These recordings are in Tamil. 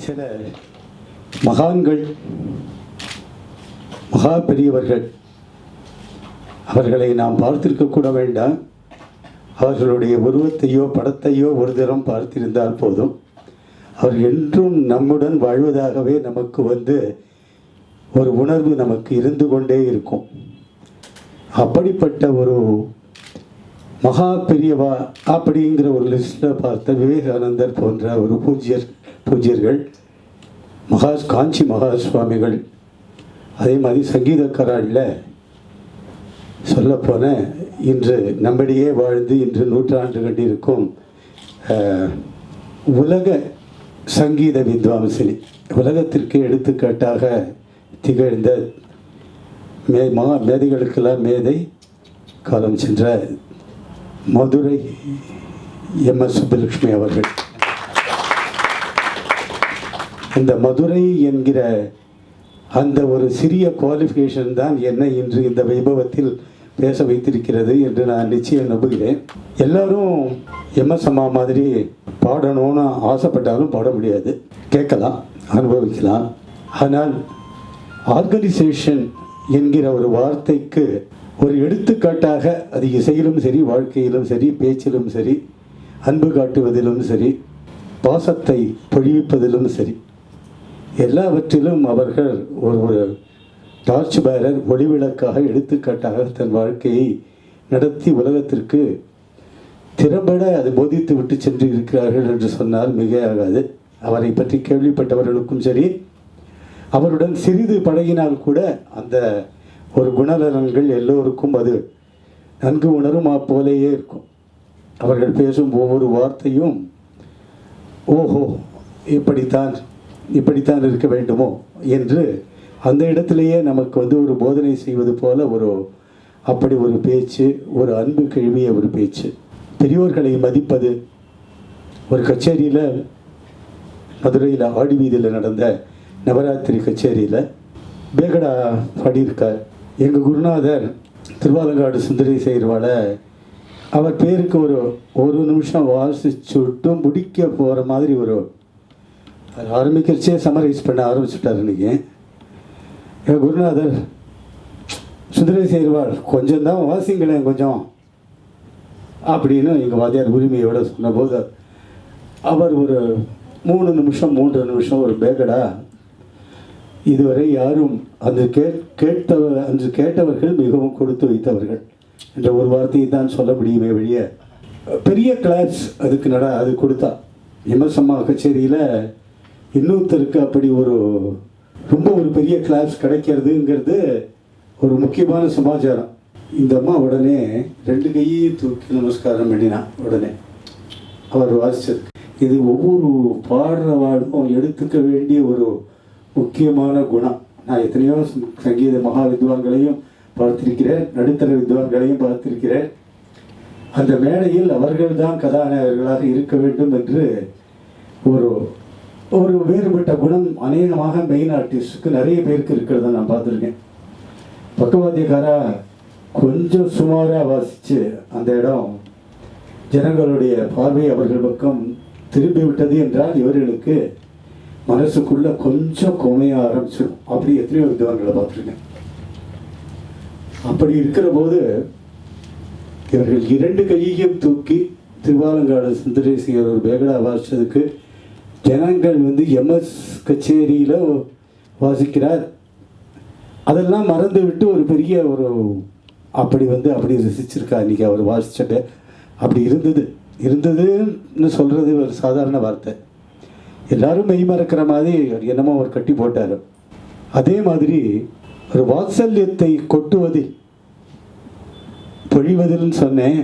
சில மகான்கள், மகா பெரியவர்கள், அவர்களை நாம் பார்த்திருக்க கூட வேண்டாம். அவர்களுடைய உருவத்தையோ படத்தையோ ஒரு தரம் பார்த்திருந்தால் போதும். அவர் என்றும் நம்முடன் வாழ்வதாகவே நமக்கு ஒரு உணர்வு நமக்கு இருந்து கொண்டே இருக்கும். அப்படிப்பட்ட ஒரு மகா பெரியவா அப்படிங்கிற ஒரு லிஸ்ட்டில் பார்த்த விவேகானந்தர் போன்ற ஒரு பூஜ்யர்கள், காஞ்சி மகா சுவாமிகள், அதே மாதிரி சங்கீதக்காராளில் சொல்லப்போன இன்று நம்மிடையே வாழ்ந்து இன்று நூற்றாண்டு கண்டிருக்கும் உலக சங்கீத வித்வாம்சினி, உலகத்திற்கு எடுத்துக்காட்டாக திகழ்ந்த மேதைகளுக்கெல்லாம் மேதை, காலம் சென்ற மதுரை M S Subbulakshmi அவர்கள். இந்த மதுரை என்கிற அந்த ஒரு சிறிய குவாலிஃபிகேஷன் தான் என்னை இன்று இந்த வைபவத்தில் பேச வைத்திருக்கிறது என்று நான் நிச்சயம் நம்புகிறேன். எல்லாரும் MS அம்மா மாதிரி பாடணும்னு ஆசைப்பட்டாலும் பாட முடியாது. கேட்கலாம், அனுபவிக்கலாம். ஆனால் ஆர்கனைசேஷன் என்கிற ஒரு வார்த்தைக்கு ஒரு எடுத்துக்காட்டாக அது இசையிலும் சரி, வாழ்க்கையிலும் சரி, பேச்சிலும் சரி, அன்பு காட்டுவதிலும் சரி, பாசத்தை பொழிவிப்பதிலும் சரி, எல்லாவற்றிலும் அவர்கள் ஒரு டார்ச் பேரர், ஒளிவிளக்காக, எடுத்துக்காட்டாக தன் வாழ்க்கையை நடத்தி உலகத்திற்கு திறம்பட அதை போதித்து விட்டு சென்று இருக்கிறார்கள் என்று சொன்னால் மிகையாகாது. அவரை பற்றி கேள்விப்பட்டவர்களுக்கும் சரி, அவருடன் சிறிது பழகினால் கூட அந்த ஒரு குணநலன்கள் எல்லோருக்கும் அது நன்கு உணரும் போலேயே இருக்கும். அவர்கள் பேசும் ஒவ்வொரு வார்த்தையும் ஓஹோ இப்படித்தான் இருக்க வேண்டுமோ என்று அந்த இடத்திலேயே நமக்கு ஒரு போதனை செய்வது போல அப்படி ஒரு பேச்சு, ஒரு அன்பு கிழமிய ஒரு பேச்சு. பெரியோர்களை மதிப்பது. ஒரு கச்சேரியில், மதுரையில் ஆடி வீதியில் நடந்த நவராத்திரி கச்சேரியில் பேகடா பாடியிருக்கார். எங்கள் குருநாதர் திருவாலங்காடு சுந்தரேசையர்வால அவர் பேருக்கு ஒரு நிமிஷம் வாசிச்சுட்டு முடிக்க போகிற மாதிரி ஆரம்பிக்கிறச்சே சமரைஸ் பண்ண ஆரம்பிச்சுட்டார். இன்றைக்கி எங்கள் குருநாதர் சுந்தரேசையர்வாள் கொஞ்சம் தான் வாசிங்களேன் கொஞ்சம் அப்படின்னு எங்கள் வாத்தியார் உரிமையோடு சொன்னபோது அவர் ஒரு 3 நிமிஷம் ஒரு பேகடா இதுவரை யாரும் அன்று கேட்டவர்கள் மிகவும் கொடுத்து வைத்தவர்கள் என்ற ஒரு வார்த்தையை தான் சொல்ல முடியுமே வெளியே. பெரிய கிளாஸ் அது கொடுத்தா MS அம்மா கச்சேரியில் இன்னொருத்தருக்கு அப்படி ரொம்ப ஒரு பெரிய கிளாஸ் கிடைக்கிறதுங்கிறது ஒரு முக்கியமான சமாச்சாரம். இந்த அம்மா உடனே 2 கையையும் தூக்கி நமஸ்காரம் பண்ணினா. உடனே அவர் வாசிச்சது இது ஒவ்வொரு பாடுறவாளும் எடுத்துக்க வேண்டிய ஒரு முக்கியமான குணம். நான் எத்தனையோ சங்கீத மகா வித்வான்களையும் பார்த்திருக்கிறேன், நடுத்தர வித்வான்களையும் பார்த்திருக்கிறேன். அந்த மேடையில் அவர்கள்தான் கதாநாயகர்களாக இருக்க வேண்டும் என்று ஒரு வேறுபட்ட குணம் அநேகமாக மெயின் ஆர்டிஸ்டுக்கு நிறைய பேருக்கு இருக்கிறத நான் பார்த்துருக்கேன். பக்கவாத்தியக்காரா கொஞ்சம் சுமாராக வாசித்து அந்த இடம் ஜனங்களுடைய பார்வை அவர்கள் பக்கம் திரும்பி விட்டது என்றால் இவர்களுக்கு மனசுக்குள்ள கொஞ்சம் குமைய ஆரம்பிச்சிடும். அப்படி எத்தனையோ வித்வான்களை பார்த்துருக்கேன். அப்படி இருக்கிற போது இவர்கள் 2 கையையும் தூக்கி திருவாலங்காடு சுந்தரேசையர் ஒரு பேகடா வாசித்ததுக்கு ஜனங்கள் MS கச்சேரியில் வாசிக்கிறார். அதெல்லாம் மறந்து விட்டு ஒரு பெரிய அப்படி ரசிச்சிருக்கா. இன்றைக்கி அவர் வாசிச்சுட்டு அப்படி இருந்ததுன்னு சொல்கிறது ஒரு சாதாரண வார்த்தை. எல்லாரும் மெய் மறக்கிற மாதிரி என்னமோ அவர் கட்டி போட்டார். அதே மாதிரி ஒரு வாத்சல்யத்தை கொட்டுவதில் பொழிவதில்னு சொன்னேன்.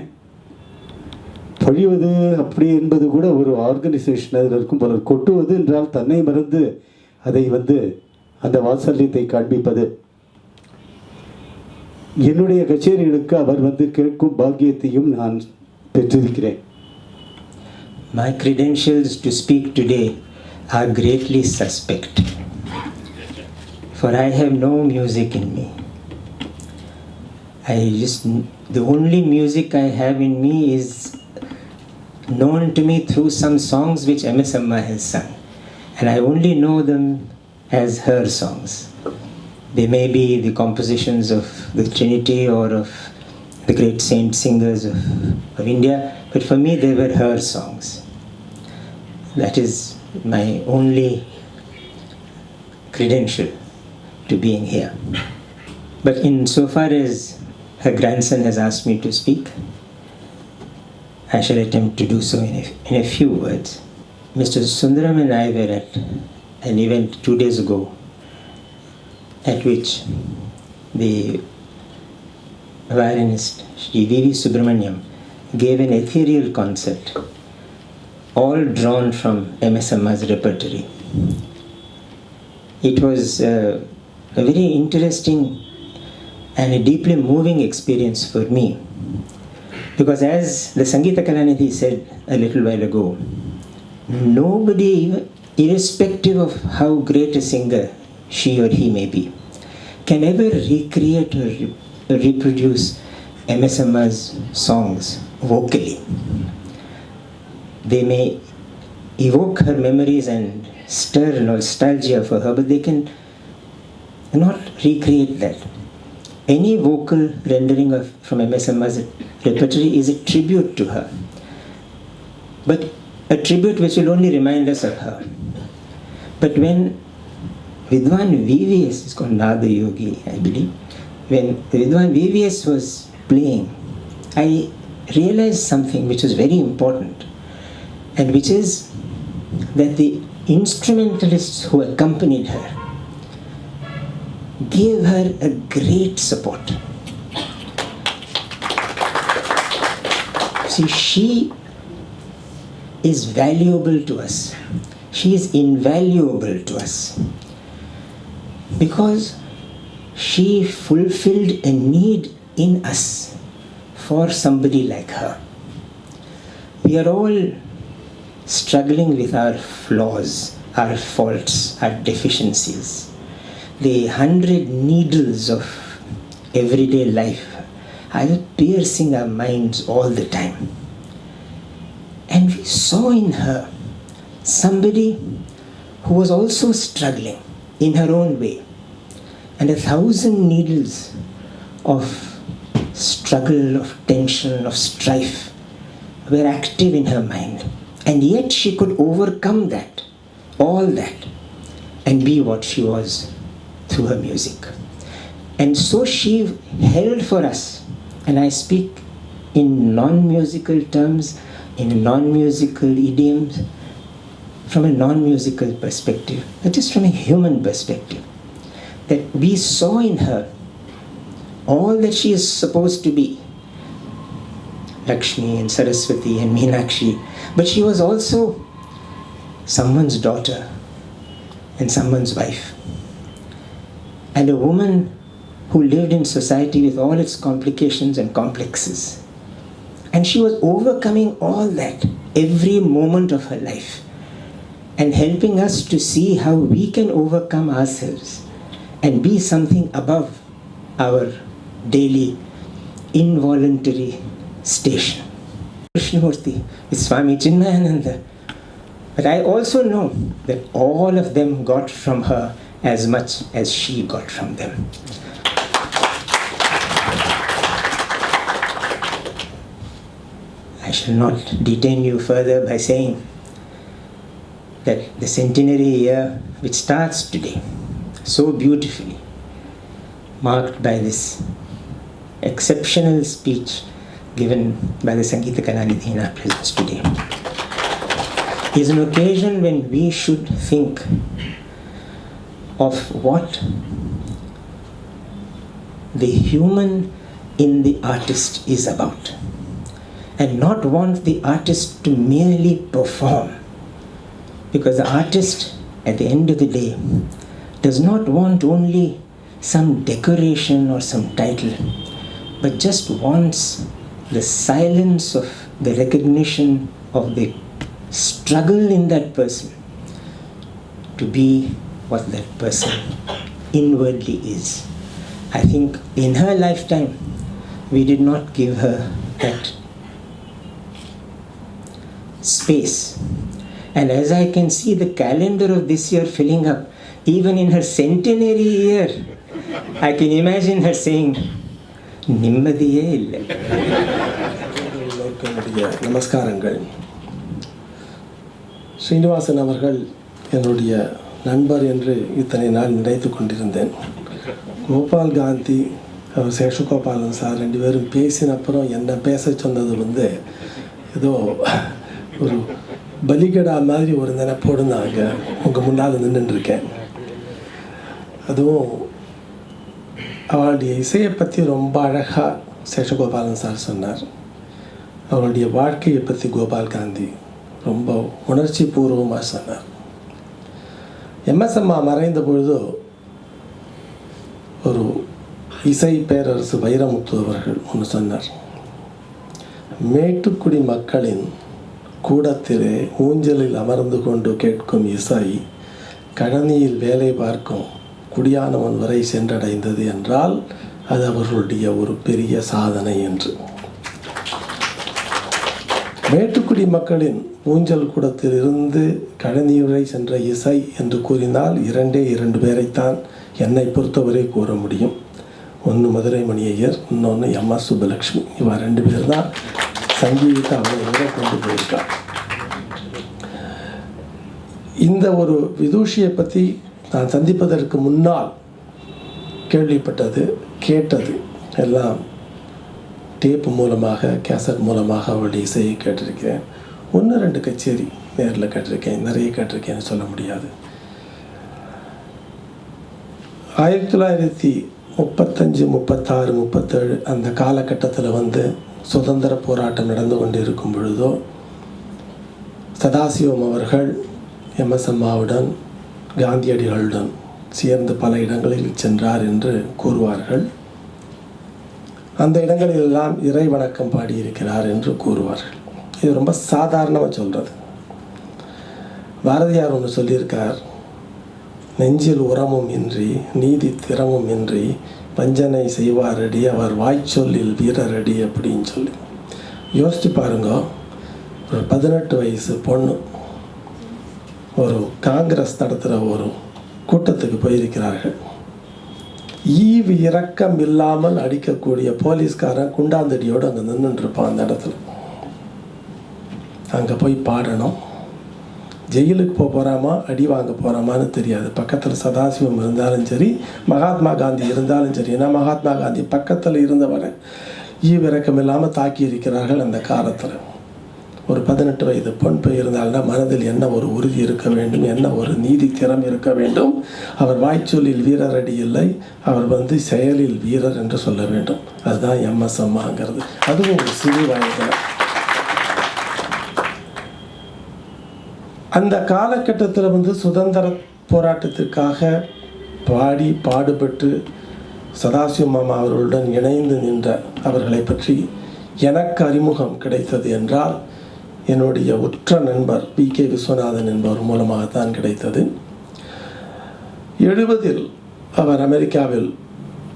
பொழிவது அப்படி என்பது கூட ஒரு ஆர்கனைசேஷன் அதில் இருக்கும் போல. கொட்டுவது என்றால் தன்னை மறந்து அதை அந்த வாத்சல்யத்தை காண்பிப்பது. என்னுடைய கச்சேரிகளுக்கு அவர் கேட்கும் பாக்கியத்தையும் நான் பெற்றிருக்கிறேன். My credentials to speak today are greatly suspect, for I have no music in me. The only music I have in me is known to me through some songs which M S Amma has sung, and I only know them as her songs. They may be the compositions of the Trinity or of the great saint singers of India, but for me they were her songs. That is my only credential to being here. But in so far as her grandson has asked me to speak, I shall attempt to do so in a few words. Mr. Sundaram and I were at an event 2 days ago at which the violinist Sri V.V. Subramaniam gave an ethereal concert, all drawn from M S Amma's repertory. It was a very interesting and a deeply moving experience for me, because as the Sangeeta Kalanidhi said a little while ago, nobody, irrespective of how great a singer she or he may be, can ever recreate or reproduce M S Amma's songs vocally. They may evoke her memories and stir nostalgia for her, but they can not recreate that. Any vocal rendering from M S Amma's repertory is a tribute to her, but a tribute which will only remind us of her. But when Vidwan VVS, is called Nada Yogi, I believe, when Vidwan VVS was playing, I realized something which was very important, and which is that the instrumentalists who accompanied her gave her a great support. See, she is valuable to us. She is invaluable to us because she fulfilled a need in us for somebody like her. We are all struggling with our flaws, our faults, our deficiencies. The 100 needles of everyday life are piercing our minds all the time. And we saw in her somebody who was also struggling in her own way. And 1,000 needles of struggle, of tension, of strife were active in her mind. And yet she could overcome that, all that, and be what she was through her music. And so she held for us, and I speak in non-musical terms, in non-musical idioms, from a non-musical perspective, but just from a human perspective, that we saw in her all that she is supposed to be, Lakshmi and Saraswati and Meenakshi, but she was also someone's daughter and someone's wife, and a woman who lived in society with all its complications and complexes. And she was overcoming all that every moment of her life and helping us to see how we can overcome ourselves and be something above our daily involuntary station. Krishnamurti with Swami Chinmayananda. But I also know that all of them got from her as much as she got from them. I shall not detain you further by saying that the centenary year, which starts today so beautifully, marked by this exceptional speech given by the Sangeeta Kalanidhi in our presence today, is an occasion when we should think of what the human in the artist is about, and not want the artist to merely perform, because the artist at the end of the day, does not want only some decoration or some title, but just wants the silence of the recognition of the struggle in that person to be what that person inwardly is. I think in her lifetime, we did not give her that space. And as I can see the calendar of this year filling up, even in her centenary year, I can imagine her saying, நிம்மதியே இல்லை. என்னுடைய நமஸ்காரங்கள். ஸ்ரீனிவாசன் அவர்கள் என்னுடைய நண்பர் என்று இத்தனை நாள் நினைத்து கொண்டிருந்தேன். கோபால் காந்தி அவர் சேஷகோபாலன் சார் 2 பேரும் பேசின அப்புறம் என்ன பேச சொன்னது ஏதோ ஒரு பலிகடா மாதிரி ஒரு நினைப்போடு நான் அங்கே உங்கள் முன்னால் நின்றுருக்கேன். அதுவும் அவளுடைய இசையை பற்றி ரொம்ப அழகாக சேஷகோபாலன் சார் சொன்னார். அவருடைய வாழ்க்கையை பற்றி கோபால் காந்தி ரொம்ப உணர்ச்சி பூர்வமாக சொன்னார். MS அம்மா மறைந்த பொழுதோ ஒரு இசை பேரரசு வைரமுத்து அவர்கள் ஒன்று சொன்னார். மேட்டுக்குடி மக்களின் கூடத்திலே ஊஞ்சலில் அமர்ந்து கொண்டு கேட்கும் இசை கழனியில் வேலை பார்க்கும் குடியானவன் வரை சென்றடைந்தது என்றால் அது அவர்களுடைய ஒரு பெரிய சாதனை என்று. மேட்டுக்குடி மக்களின் ஊஞ்சல் கூடத்தில் இருந்து கழனி வரை சென்ற இசை என்று கூறினால் 2 பேரைத்தான் என்னை பொறுத்தவரை கூற முடியும். ஒன்று மதுரை மணி ஐயர், இன்னொன்று MS சுப்புலக்ஷ்மி. இவன் 2 பேர் தான் சங்கீதத்தை அவ்வளோ தூரம் கொண்டு போயிருக்கார். இந்த ஒரு விதூஷியை பற்றி நான் சந்திப்பதற்கு முன்னால் கேள்விப்பட்டது, கேட்டது எல்லாம் டேப்பு மூலமாக, கேசட் மூலமாக அவளுடைய இசையை கேட்டிருக்கிறேன். 1-2 கச்சேரி நேரில் கேட்டிருக்கேன், நிறைய கேட்டிருக்கேன்னு சொல்ல முடியாது. 1935, 36, 37 அந்த காலகட்டத்தில் சுதந்திர போராட்டம் நடந்து கொண்டு இருக்கும் பொழுதோ சதாசிவம் அவர்கள் MS அம்மாவுடன் காந்தியடிகளுடன் சேர்ந்து பல இடங்களில் சென்றார் என்று கூறுவார்கள். அந்த இடங்களிலெல்லாம் இறை வணக்கம் பாடியிருக்கிறார் என்று கூறுவார்கள். இது ரொம்ப சாதாரணமாக சொல்கிறது. பாரதியார் ஒன்று சொல்லியிருக்கார், நெஞ்சில் உரமும் இன்றி நீதி திறமும் இன்றி வஞ்சனை செய்வாரடி அவர் வாய்ச்சொல்லில் வீரரடி அப்படின்னு சொல்லி. யோசிச்சு பாருங்க, ஒரு 18 வயசு பொண்ணு ஒரு காங்கிரஸ் நடத்துகிற ஒரு கூட்டத்துக்கு போயிருக்கிறார்கள். ஈவு இரக்கம் இல்லாமல் அடிக்கக்கூடிய போலீஸ்காரன் குண்டாந்தடியோடு அங்கே நின்றுருப்பான். அந்த இடத்துல அங்கே போய் பாடணும். ஜெயிலுக்கு போகிறாமா அடி வாங்க போகிறாமான்னு தெரியாது. பக்கத்தில் சதாசிவம் இருந்தாலும் சரி, மகாத்மா காந்தி இருந்தாலும் சரி. ஏன்னா மகாத்மா காந்தி பக்கத்தில் இருந்தவரை ஈவு இரக்கம் இல்லாமல் தாக்கி இருக்கிறார்கள் அந்த காலத்தில். ஒரு 18 வயது பொன் இருந்தால்னா மனதில் என்ன ஒரு உறுதி இருக்க வேண்டும், என்ன ஒரு நீதி திறம் இருக்க வேண்டும். அவர் வாய்ச்சொல்லில் வீரரடி இல்லை, அவர் செயலில் வீரர் என்று சொல்ல வேண்டும். அதுதான் MS அம்மாங்கிறது. அதுவும் ஒரு சிறு வயதில். அந்த காலகட்டத்தில் சுதந்திர போராட்டத்திற்காக பாடுபட்டு சதாசிவம் மாமா அவர்களுடன் இணைந்து நின்ற அவர்களை பற்றி எனக்கு அறிமுகம் கிடைத்தது என்றால் என்னுடைய உற்ற நண்பர் PK விஸ்வநாதன் என்பவர் மூலமாகத்தான் கிடைத்தது. 70 அவர் அமெரிக்காவில்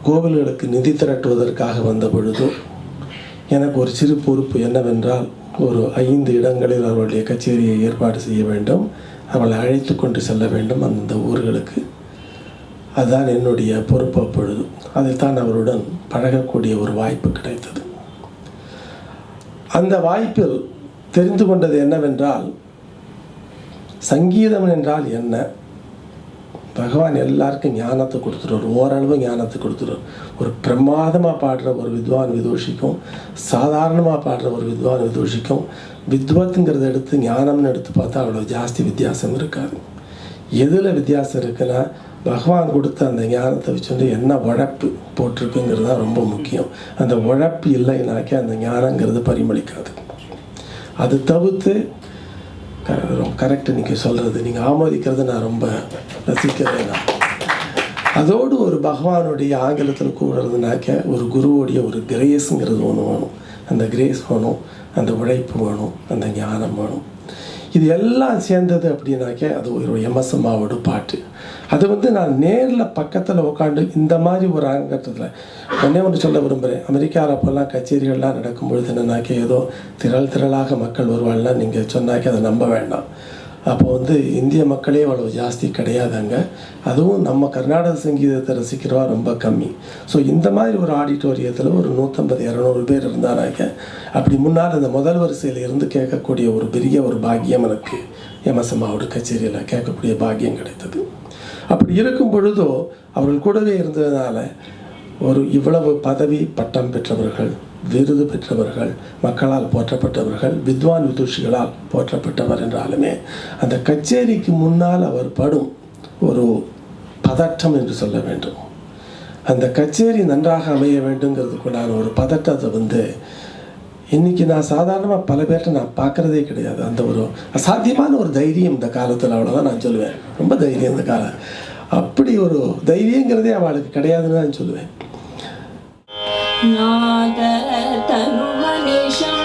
கோவில்களுக்கு நிதி திரட்டுவதற்காக வந்த பொழுது எனக்கு ஒரு சிறு பொறுப்பு என்னவென்றால், ஒரு 5 இடங்களில் அவருடைய கச்சேரியை ஏற்பாடு செய்ய வேண்டும். அவளை அழைத்து கொண்டு செல்ல வேண்டும் அந்த ஊர்களுக்கு. அதுதான் என்னுடைய பொறுப்பு. அப்பொழுது அதில் தான் அவருடன் பழகக்கூடிய ஒரு வாய்ப்பு கிடைத்தது. அந்த வாய்ப்பில் தெரிந்து கொண்டது என்னவென்றால், சங்கீதம் என்றால் என்ன, பகவான் எல்லாருக்கும் ஞானத்தை கொடுத்துருவார், ஓரளவு ஞானத்தை கொடுத்துருவார். ஒரு பிரமாதமாக பாடுற ஒரு வித்வான் விதூஷிக்கும் சாதாரணமாக பாடுற ஒரு வித்வான் விதூஷிக்கும் வித்வத்துங்கிறத எடுத்து ஞானம்னு எடுத்து பார்த்தா அவ்வளோ ஜாஸ்தி வித்தியாசம் இருக்காது. எதில் வித்தியாசம் இருக்குன்னா, பகவான் கொடுத்த அந்த ஞானத்தை வச்சுட்டு என்ன உழைப்பு போட்டிருக்குங்கிறது தான் ரொம்ப முக்கியம். அந்த உழைப்பு இல்லைனாக்கே அந்த ஞானங்கிறது பரிமளிக்காது. அது தவிர்த்து கரெக்டு நீங்கள் சொல்கிறது, நீங்கள் ஆமோதிக்கிறது நான் ரொம்ப ரசிக்கிறேன். அதோடு ஒரு பகவானுடைய ஆங்கிலத்தில் கூடுறதுனாக்க ஒரு குருவோடைய ஒரு கிரேஸுங்கிறது ஒன்று வேணும். அந்த கிரேஸ் வேணும், அந்த உழைப்பு வேணும், அந்த ஞானம் வேணும். இது எல்லாம் சேர்ந்தது அப்படின்னாக்க அது ஒரு எம்எஸ் அம்மாவோட பாட்டு. அது நான் நேரில் பக்கத்தில் உட்காந்து இந்த மாதிரி ஒரு அரங்கத்தில் ஒன்று சொல்ல விரும்புகிறேன். அமெரிக்காவில் அப்போல்லாம் கச்சேரிகள்லாம் நடக்கும் பொழுது என்னன்னாக்க ஏதோ திரளாக மக்கள் வருவாள்லாம் நீங்கள் சொன்னாக்க அதை நம்ப வேண்டாம். அப்போ இந்திய மக்களே அவ்வளோ ஜாஸ்தி கிடையாது அங்கே. அதுவும் நம்ம கர்நாடக சங்கீதத்தை ரசிக்கிறவா ரொம்ப கம்மி. ஸோ இந்த மாதிரி ஒரு ஆடிட்டோரியத்தில் ஒரு 150-200 பேர் இருந்தானாக்க அப்படி முன்னால் அந்த முதல் வரிசையில் இருந்து கேட்கக்கூடிய ஒரு பெரிய ஒரு பாக்கியம் எனக்கு எம்எஸ் அம்மாவோட கச்சேரியில் கேட்கக்கூடிய பாக்கியம் கிடைத்தது. அப்படி இருக்கும் பொழுதோ அவர்கள் கூடவே இருந்ததுனால ஒரு இவ்வளவு பதவி பட்டம் பெற்றவர்கள், விருது பெற்றவர்கள், மக்களால் போற்றப்பட்டவர்கள், வித்வான் விதுஷிகளால் போற்றப்பட்டவர் என்றாலுமே அந்த கச்சேரிக்கு முன்னால் அவர் படும் ஒரு பதட்டம் என்று சொல்ல வேண்டும். அந்த கச்சேரி நன்றாக அமைய வேண்டுங்கிறதுக்குள்ளான ஒரு பதட்டத்தை இன்றைக்கி நான் சாதாரணமாக பல பேர்கிட்ட நான் பார்க்குறதே கிடையாது. அந்த ஒரு அசாத்தியமான ஒரு தைரியம் இந்த காலத்தில், அவ்வளோதான் நான் சொல்லுவேன். ரொம்ப தைரியம் இந்த காலம். அப்படி ஒரு தைரியங்கிறதே அவளுக்கு கிடையாதுன்னு தான் சொல்லுவேன். நாத தனு மனிஷம்